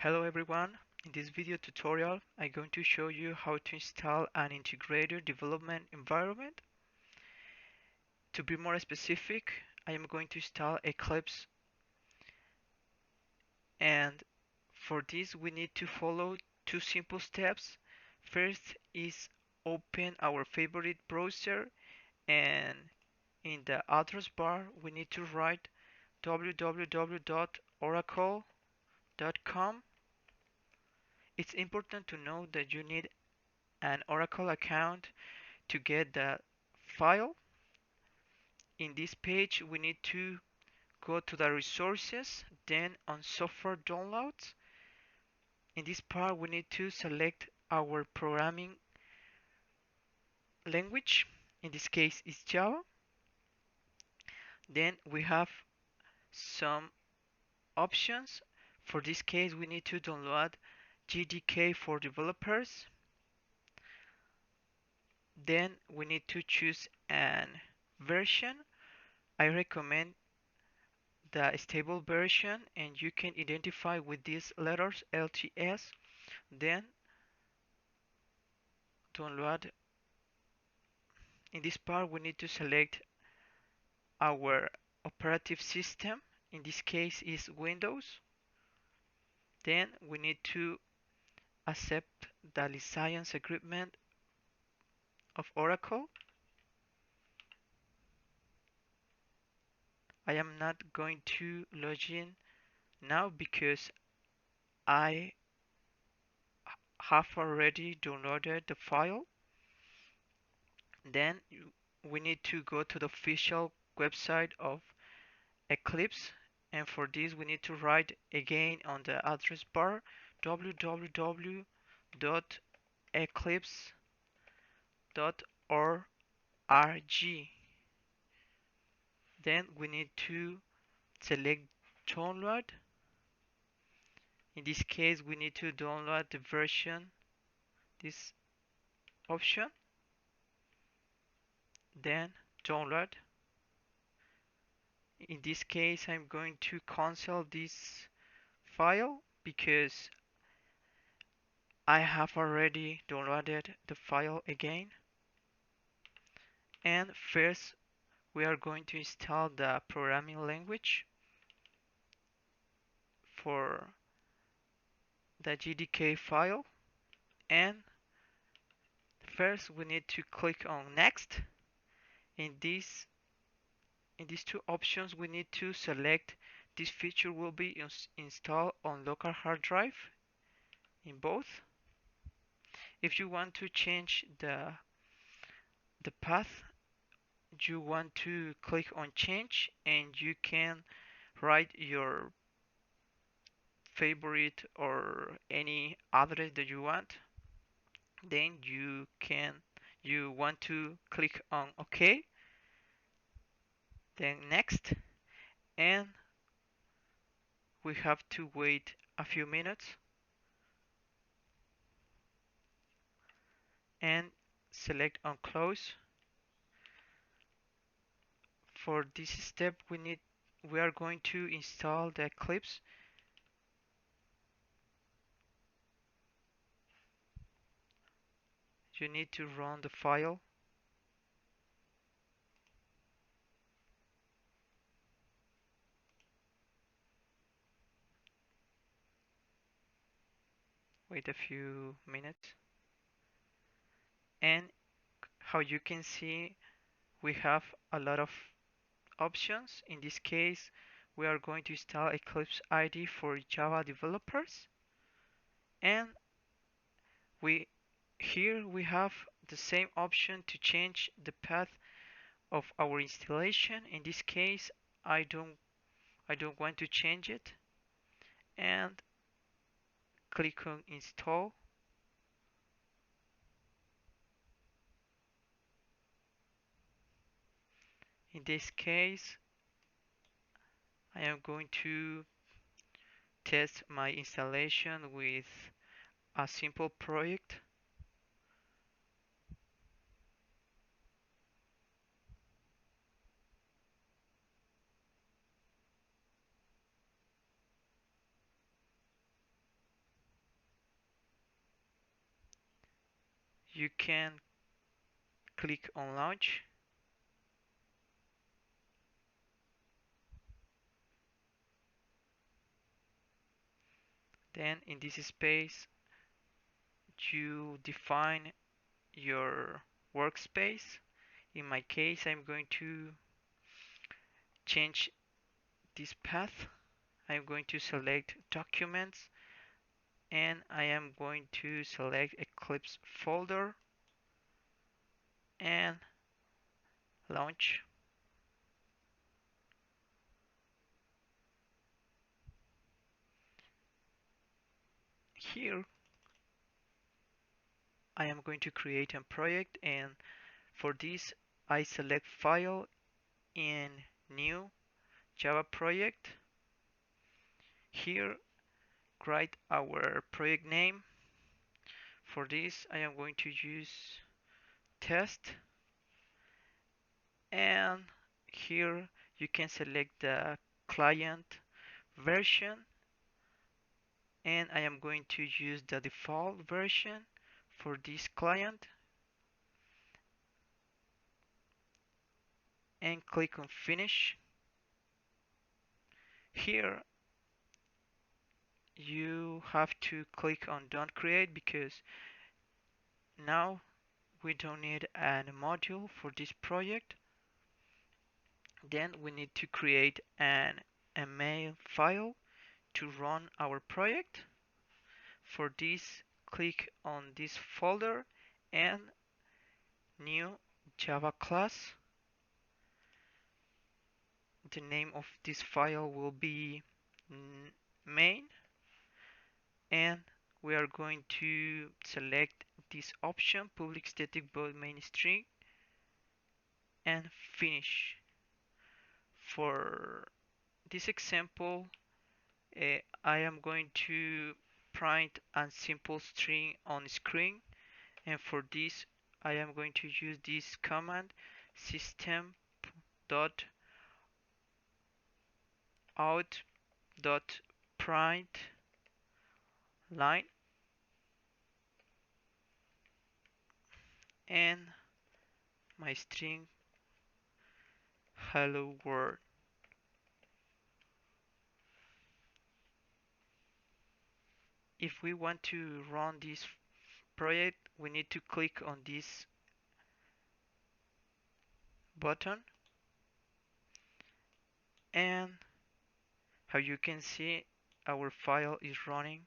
Hello everyone, in this video tutorial I'm going to show you how to install an integrated development environment. To be more specific, I am going to install Eclipse, and for this we need to follow two simple steps. First is open our favorite browser, and in the address bar we need to write www.oracle.com. It's important to know that you need an Oracle account to get the file. In this page we need to go to the resources, then on software downloads. In this part we need to select our programming language. In this case is Java. Then we have some options. For this case we need to download JDK for developers. Then we need to choose an version. I recommend the stable version, and you can identify with these letters LTS. Then download. In this part we need to select our operative system. In this case is Windows. Then we need to accept the license agreement of Oracle. I am not going to log in now because I have already downloaded the file. Then we need to go to the official website of Eclipse, and for this we need to write again on the address bar www.eclipse.org. Then we need to select download. In this case we need to download the version, this option, then download. In this case I'm going to cancel this file because I have already downloaded the file again. And first we are going to install the programming language for the JDK file. And first we need to click on next. In these two options we need to select this feature will be installed on local hard drive in both. If you want to change the path, you want to click on change, and you can write your favorite or any address that you want. Then you want to click on OK, then next, and we have to wait a few minutes and select on close. For this step we are going to install the Eclipse. You need to run the file. Wait a few minutes. And how you can see, we have a lot of options. In this case, we are going to install Eclipse IDE for Java developers. And here we have the same option to change the path of our installation. In this case, I don't want to change it, and click on install. In this case, I am going to test my installation with a simple project. you can click on launch. Then in this space you define your workspace. In my case, I'm going to change this path. I'm going to select documents and I am going to select Eclipse folder and launch. Here I am going to create a project, and for this I select file in new Java project. Here write our project name. For this I am going to use test, and here you can select the client version, and I am going to use the default version for this client and click on finish. Here you have to click on don't create because now we don't need a module for this project. Then we need to create a mail file to run our project. For this, click on this folder and new Java class. The name of this file will be main, and we are going to select this option, public static void main string, and finish. For this example, I am going to print a simple string on screen, and for this I am going to use this command system dot out dot print line and my string hello world. If we want to run this project, we need to click on this button, and how you can see, our file is running